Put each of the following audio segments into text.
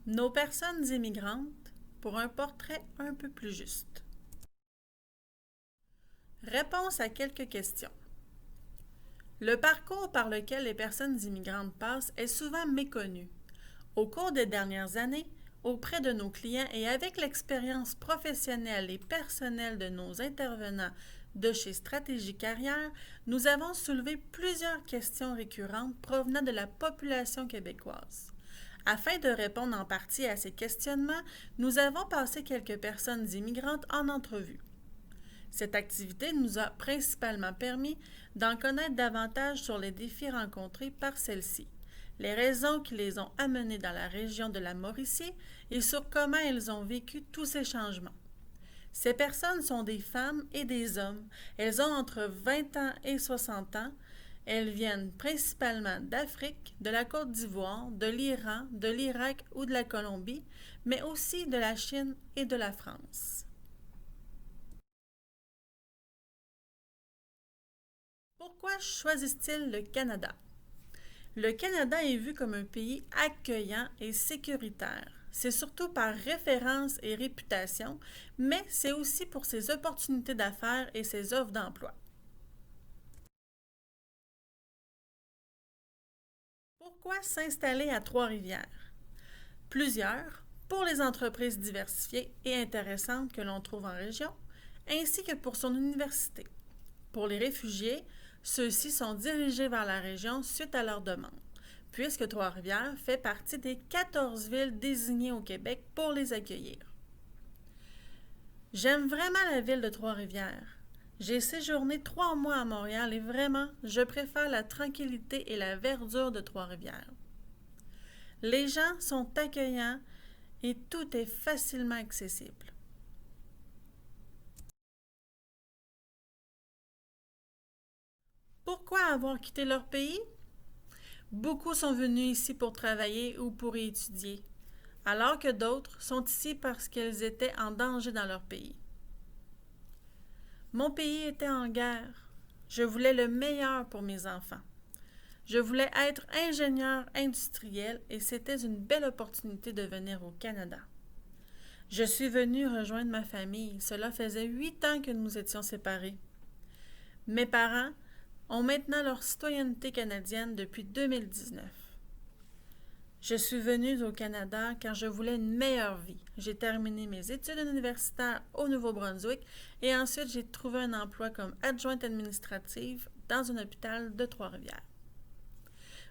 Nos personnes immigrantes pour un portrait un peu plus juste. Réponse à quelques questions. Le parcours par lequel les personnes immigrantes passent est souvent méconnu. Au cours des dernières années, auprès de nos clients et avec l'expérience professionnelle et personnelle de nos intervenants de chez Stratégie Carrière, nous avons soulevé plusieurs questions récurrentes provenant de la population québécoise. Afin de répondre en partie à ces questionnements, nous avons passé quelques personnes immigrantes en entrevue. Cette activité nous a principalement permis d'en connaître davantage sur les défis rencontrés par celles-ci, les raisons qui les ont amenées dans la région de la Mauricie et sur comment elles ont vécu tous ces changements. Ces personnes sont des femmes et des hommes. Elles ont entre 20 ans et 60 ans. Elles viennent principalement d'Afrique, de la Côte d'Ivoire, de l'Iran, de l'Irak ou de la Colombie, mais aussi de la Chine et de la France. Pourquoi choisissent-ils le Canada? Le Canada est vu comme un pays accueillant et sécuritaire. C'est surtout par référence et réputation, mais c'est aussi pour ses opportunités d'affaires et ses offres d'emploi. Pourquoi s'installer à Trois-Rivières? Plusieurs, pour les entreprises diversifiées et intéressantes que l'on trouve en région, ainsi que pour son université. Pour les réfugiés, ceux-ci sont dirigés vers la région suite à leur demande, puisque Trois-Rivières fait partie des 14 villes désignées au Québec pour les accueillir. J'aime vraiment la ville de Trois-Rivières. J'ai séjourné 3 mois à Montréal et vraiment, je préfère la tranquillité et la verdure de Trois-Rivières. Les gens sont accueillants et tout est facilement accessible. Pourquoi avoir quitté leur pays? Beaucoup sont venus ici pour travailler ou pour y étudier, alors que d'autres sont ici parce qu'ils étaient en danger dans leur pays. Mon pays était en guerre. Je voulais le meilleur pour mes enfants. Je voulais être ingénieur industriel et c'était une belle opportunité de venir au Canada. Je suis venue rejoindre ma famille. Cela faisait 8 ans que nous étions séparés. Mes parents ont maintenant leur citoyenneté canadienne depuis 2019. Je suis venue au Canada car je voulais une meilleure vie. J'ai terminé mes études universitaires au Nouveau-Brunswick et ensuite j'ai trouvé un emploi comme adjointe administrative dans un hôpital de Trois-Rivières.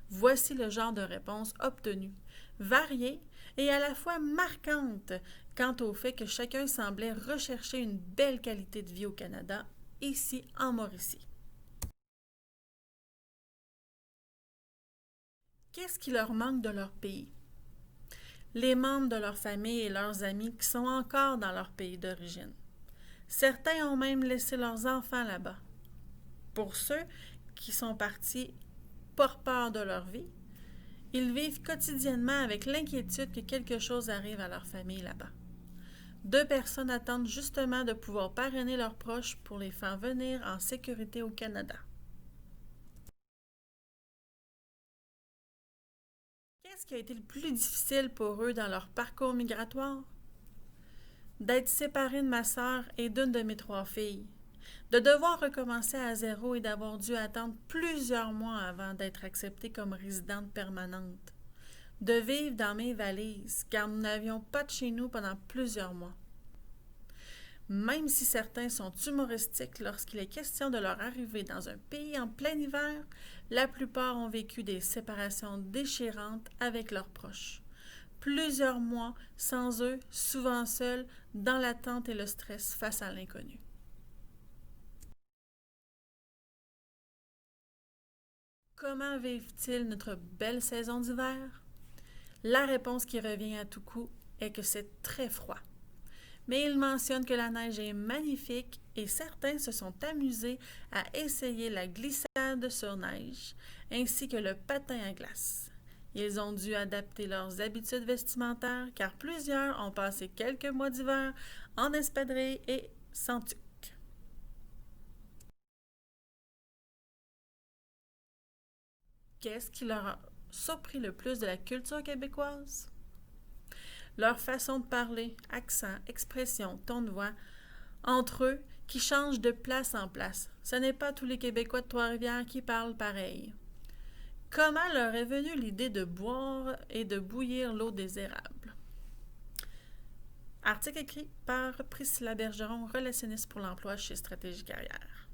Voici le genre de réponse obtenue, variée et à la fois marquante quant au fait que chacun semblait rechercher une belle qualité de vie au Canada, ici en Mauricie. Qu'est-ce qui leur manque de leur pays? Les membres de leur famille et leurs amis qui sont encore dans leur pays d'origine. Certains ont même laissé leurs enfants là-bas. Pour ceux qui sont partis par peur de leur vie, ils vivent quotidiennement avec l'inquiétude que quelque chose arrive à leur famille là-bas. 2 personnes attendent justement de pouvoir parrainer leurs proches pour les faire venir en sécurité au Canada. Qu'est-ce qui a été le plus difficile pour eux dans leur parcours migratoire? D'être séparée de ma sœur et d'une de mes 3 filles, de devoir recommencer à zéro et d'avoir dû attendre plusieurs mois avant d'être acceptée comme résidente permanente, de vivre dans mes valises car nous n'avions pas de chez nous pendant plusieurs mois. Même si certains sont humoristiques lorsqu'il est question de leur arrivée dans un pays en plein hiver, la plupart ont vécu des séparations déchirantes avec leurs proches. Plusieurs mois sans eux, souvent seuls, dans l'attente et le stress face à l'inconnu. Comment vivent-ils notre belle saison d'hiver? La réponse qui revient à tout coup est que c'est très froid. Mais ils mentionnent que la neige est magnifique et certains se sont amusés à essayer la glissade sur neige ainsi que le patin à glace. Ils ont dû adapter leurs habitudes vestimentaires car plusieurs ont passé quelques mois d'hiver en espadrille et sans tuque. Qu'est-ce qui leur a surpris le plus de la culture québécoise? leur façon de parler, accent, expression, ton de voix, entre eux, qui changent de place en place. Ce n'est pas tous les Québécois de Trois-Rivières qui parlent pareil. Comment leur est venue l'idée de boire et de bouillir l'eau des érables? Article écrit par Priscilla Bergeron, relationniste pour l'emploi chez Stratégie Carrière.